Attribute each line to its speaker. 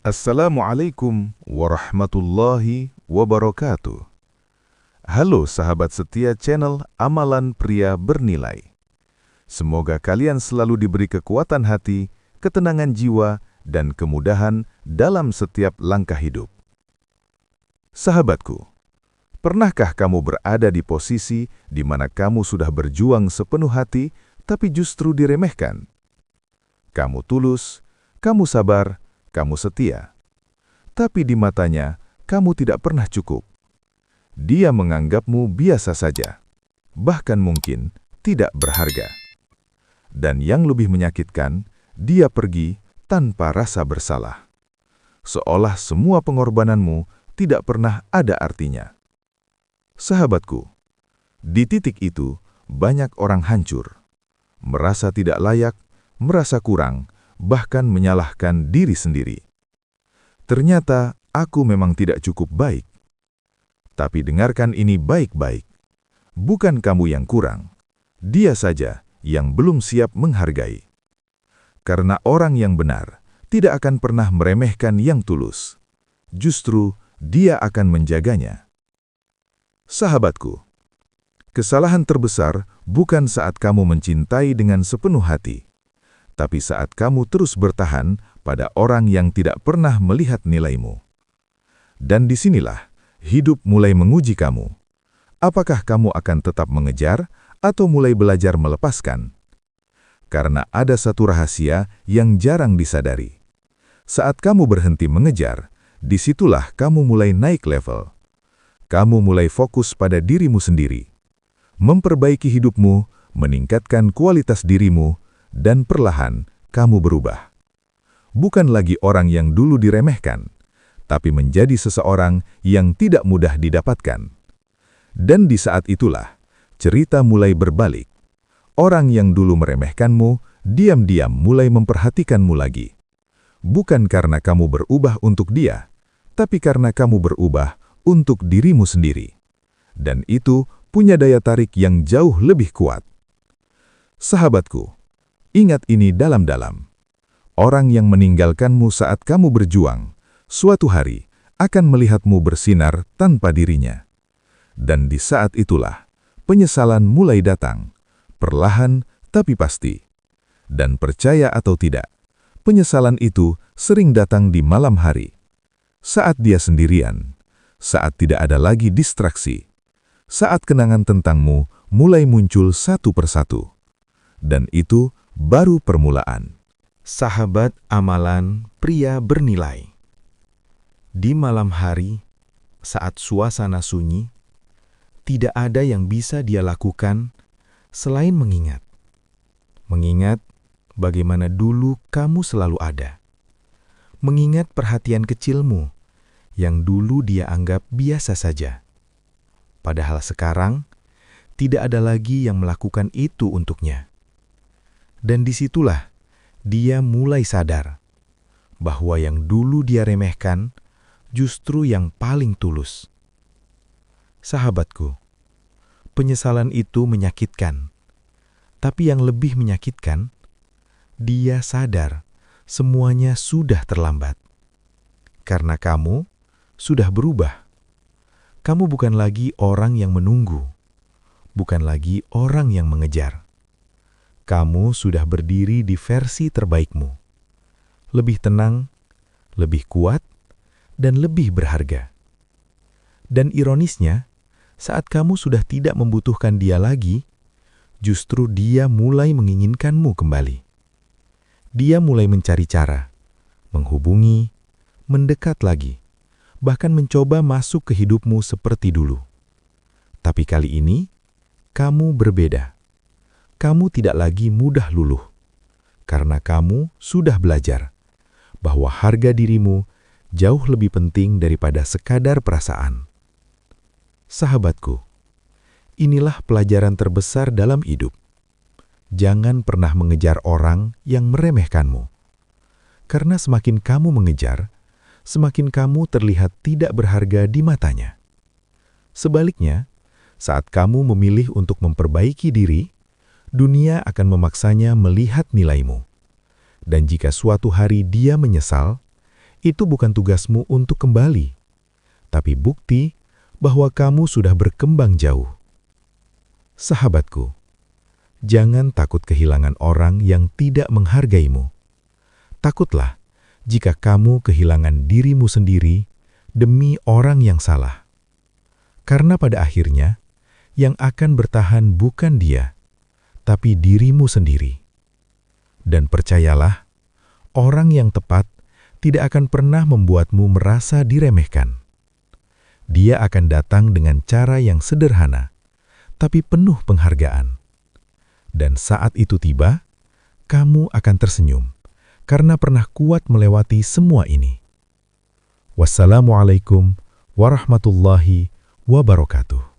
Speaker 1: Assalamualaikum warahmatullahi wabarakatuh. Halo sahabat setia channel Amalan Pria Bernilai. Semoga kalian selalu diberi kekuatan hati, ketenangan jiwa, dan kemudahan dalam setiap langkah hidup. Sahabatku, pernahkah kamu berada di posisi di mana kamu sudah berjuang sepenuh hati, tapi justru diremehkan? Kamu tulus, kamu sabar, kamu setia. Tapi di matanya, kamu tidak pernah cukup. Dia menganggapmu biasa saja, bahkan mungkin tidak berharga. Dan yang lebih menyakitkan, dia pergi tanpa rasa bersalah. Seolah semua pengorbananmu tidak pernah ada artinya. Sahabatku, di titik itu banyak orang hancur, merasa tidak layak, merasa kurang, bahkan menyalahkan diri sendiri. Ternyata aku memang tidak cukup baik. Tapi dengarkan ini baik-baik. Bukan kamu yang kurang, dia saja yang belum siap menghargai. Karena orang yang benar tidak akan pernah meremehkan yang tulus. Justru dia akan menjaganya. Sahabatku, kesalahan terbesar bukan saat kamu mencintai dengan sepenuh hati, tapi saat kamu terus bertahan pada orang yang tidak pernah melihat nilaimu. Dan disinilah hidup mulai menguji kamu. Apakah kamu akan tetap mengejar atau mulai belajar melepaskan? Karena ada satu rahasia yang jarang disadari. Saat kamu berhenti mengejar, disitulah kamu mulai naik level. Kamu mulai fokus pada dirimu sendiri, memperbaiki hidupmu, meningkatkan kualitas dirimu, dan perlahan kamu berubah. Bukan lagi orang yang dulu diremehkan, tapi menjadi seseorang yang tidak mudah didapatkan. Dan di saat itulah, cerita mulai berbalik. Orang yang dulu meremehkanmu, diam-diam mulai memperhatikanmu lagi. Bukan karena kamu berubah untuk dia, tapi karena kamu berubah untuk dirimu sendiri. Dan itu punya daya tarik yang jauh lebih kuat. Sahabatku, ingat ini dalam-dalam. Orang yang meninggalkanmu saat kamu berjuang, suatu hari akan melihatmu bersinar tanpa dirinya. Dan di saat itulah, penyesalan mulai datang, perlahan tapi pasti. Dan percaya atau tidak, penyesalan itu sering datang di malam hari. Saat dia sendirian, saat tidak ada lagi distraksi, saat kenangan tentangmu mulai muncul satu persatu. Dan itu baru permulaan.
Speaker 2: Sahabat amalan pria bernilai. Di malam hari, saat suasana sunyi, tidak ada yang bisa dia lakukan selain mengingat. Mengingat bagaimana dulu kamu selalu ada. Mengingat perhatian kecilmu yang dulu dia anggap biasa saja. Padahal sekarang, tidak ada lagi yang melakukan itu untuknya. Dan disitulah dia mulai sadar bahwa yang dulu dia remehkan justru yang paling tulus. Sahabatku, penyesalan itu menyakitkan. Tapi yang lebih menyakitkan, dia sadar semuanya sudah terlambat. Karena kamu sudah berubah. Kamu bukan lagi orang yang menunggu, bukan lagi orang yang mengejar. Kamu sudah berdiri di versi terbaikmu. Lebih tenang, lebih kuat, dan lebih berharga. Dan ironisnya, saat kamu sudah tidak membutuhkan dia lagi, justru dia mulai menginginkanmu kembali. Dia mulai mencari cara, menghubungi, mendekat lagi, bahkan mencoba masuk ke hidupmu seperti dulu. Tapi kali ini, kamu berbeda. Kamu tidak lagi mudah luluh, karena kamu sudah belajar bahwa harga dirimu jauh lebih penting daripada sekadar perasaan. Sahabatku, inilah pelajaran terbesar dalam hidup. Jangan pernah mengejar orang yang meremehkanmu. Karena semakin kamu mengejar, semakin kamu terlihat tidak berharga di matanya. Sebaliknya, saat kamu memilih untuk memperbaiki diri, dunia akan memaksanya melihat nilaimu. Dan jika suatu hari dia menyesal, Itu bukan tugasmu untuk kembali, tapi bukti bahwa kamu sudah berkembang jauh. Sahabatku, jangan takut kehilangan orang yang tidak menghargaimu. Takutlah jika kamu kehilangan dirimu sendiri demi orang yang salah. Karena pada akhirnya, yang akan bertahan bukan dia, tapi dirimu sendiri. Dan percayalah, orang yang tepat tidak akan pernah membuatmu merasa diremehkan. Dia akan datang dengan cara yang sederhana, tapi penuh penghargaan. Dan saat itu tiba, kamu akan tersenyum, karena pernah kuat melewati semua ini. Wassalamualaikum warahmatullahi wabarakatuh.